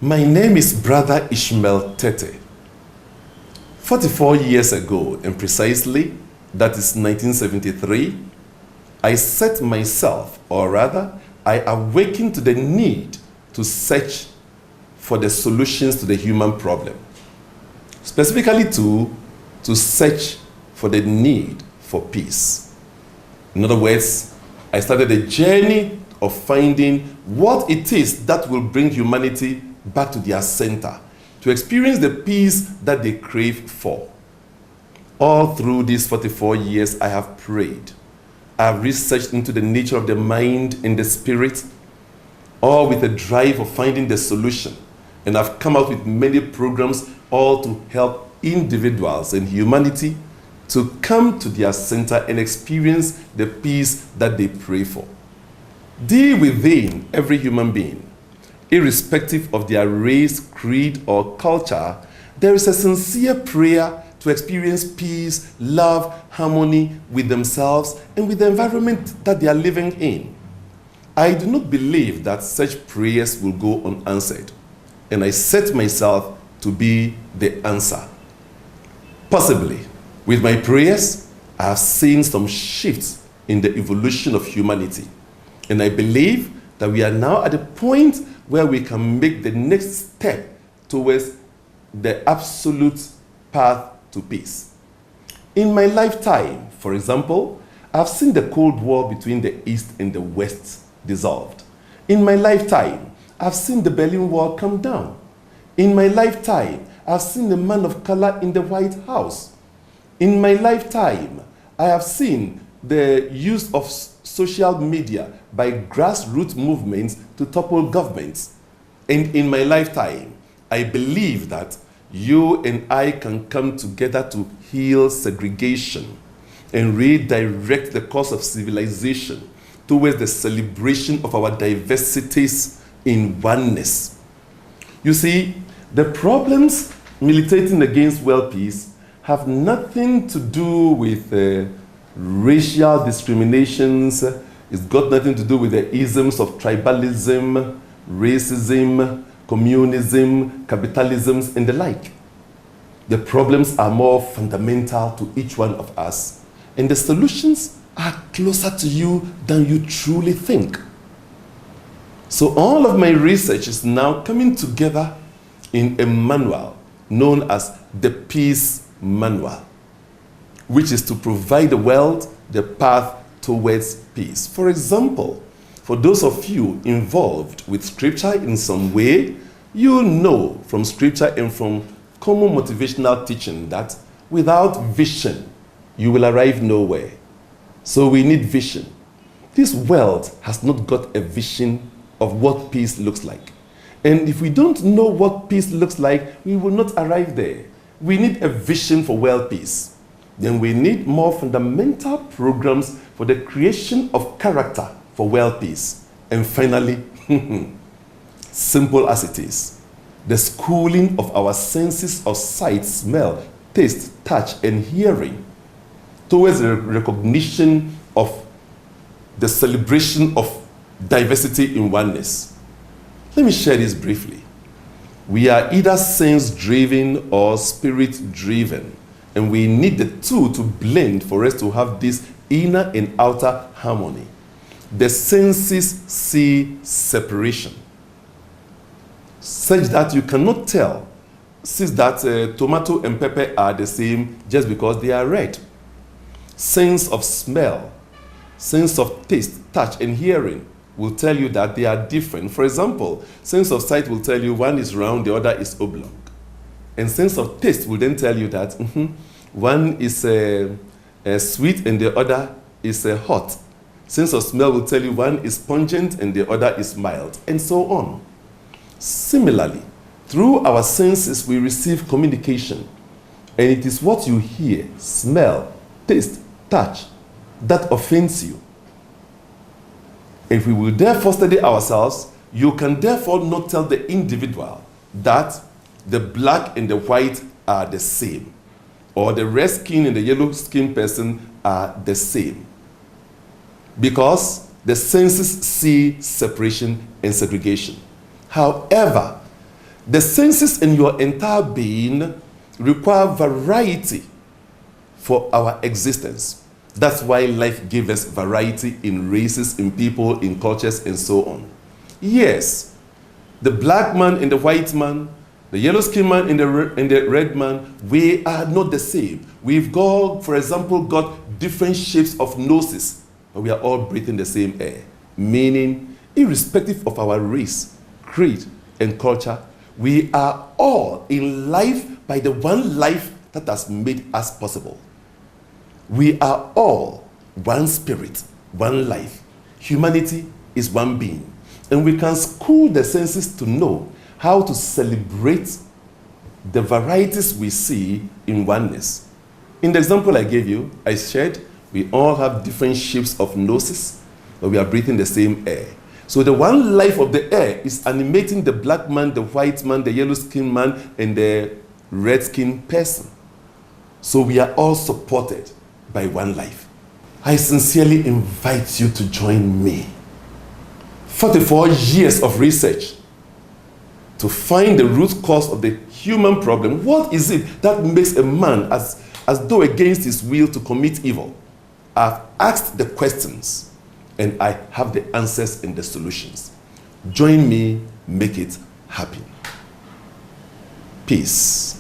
My name is Brother Ishmael Tete. 44 years ago, and precisely, that is 1973, I set myself, or rather, I awakened to the need to search for the solutions to the human problem. Specifically to search for the need for peace. In other words, I started a journey of finding what it is that will bring humanity back to their center, to experience the peace that they crave for. All through these 44 years, I have prayed. I have researched into the nature of the mind and the spirit, all with a drive of finding the solution. And I've come out with many programs, all to help individuals and humanity to come to their center and experience the peace that they pray for. Deep within every human being, irrespective of their race, creed, or culture, there is a sincere prayer to experience peace, love, harmony with themselves and with the environment that they are living in. I do not believe that such prayers will go unanswered, and I set myself to be the answer. Possibly, with my prayers, I have seen some shifts in the evolution of humanity, and I believe that we are now at a point where we can make the next step towards the absolute path to peace. In my lifetime, for example, I've seen the Cold War between the East and the West dissolved. In my lifetime, I've seen the Berlin Wall come down. In my lifetime, I've seen the man of color in the White House. In my lifetime, I have seen the use of social media by grassroots movements to topple governments. And in my lifetime, I believe that you and I can come together to heal segregation and redirect the course of civilization towards the celebration of our diversities in oneness. You see, the problems militating against world peace have nothing to do with racial discriminations. It's got nothing to do with the isms of tribalism, racism, communism, capitalism, and the like. The problems are more fundamental to each one of us, and the solutions are closer to you than you truly think. So all of my research is now coming together in a manual known as the Peace Manual, which is to provide the world the path towards peace. For example, for those of you involved with scripture in some way, you know from scripture and from common motivational teaching that without vision, you will arrive nowhere. So we need vision. This world has not got a vision of what peace looks like. And if we don't know what peace looks like, we will not arrive there. We need a vision for world peace. Then we need more fundamental programs for the creation of character for world peace. And finally, simple as it is, the schooling of our senses of sight, smell, taste, touch, and hearing towards the recognition of the celebration of diversity in oneness. Let me share this briefly. We are either sense-driven or spirit-driven, and we need the two to blend for us to have this inner and outer harmony. The senses see separation, such that you cannot tell since that tomato and pepper are the same just because they are red. Sense of smell, sense of taste, touch, and hearing will tell you that they are different. For example, sense of sight will tell you one is round, the other is oblong. And sense of taste will then tell you that one is sweet and the other is hot. Sense of smell will tell you one is pungent and the other is mild, and so on. Similarly, through our senses we receive communication, and it is what you hear, smell, taste, touch that offends you. If we will therefore study ourselves, you can therefore not tell the individual that the black and the white are the same, or the red skin and the yellow skin person are the same, because the senses see separation and segregation. However, The senses in your entire being require variety for our existence. That's why life gives us variety in races, in people, in cultures, and so on. Yes, the black man and the white man, the yellow skinned man and the red man, we are not the same. We've got, for example, got different shapes of noses, but we are all breathing the same air. Meaning, irrespective of our race, creed, and culture, we are all in life by the one life that has made us possible. We are all one spirit, one life. Humanity is one being. And we can school the senses to know how to celebrate the varieties we see in oneness. In the example I gave you, I shared, we all have different shapes of noses, but we are breathing the same air. So the one life of the air is animating the black man, the white man, the yellow-skinned man, and the red-skinned person. So we are all supported by one life. I sincerely invite you to join me. 44 years of research to find the root cause of the human problem. What is it that makes a man as though against his will to commit evil? I've asked the questions and I have the answers and the solutions. Join me, make it happen. Peace.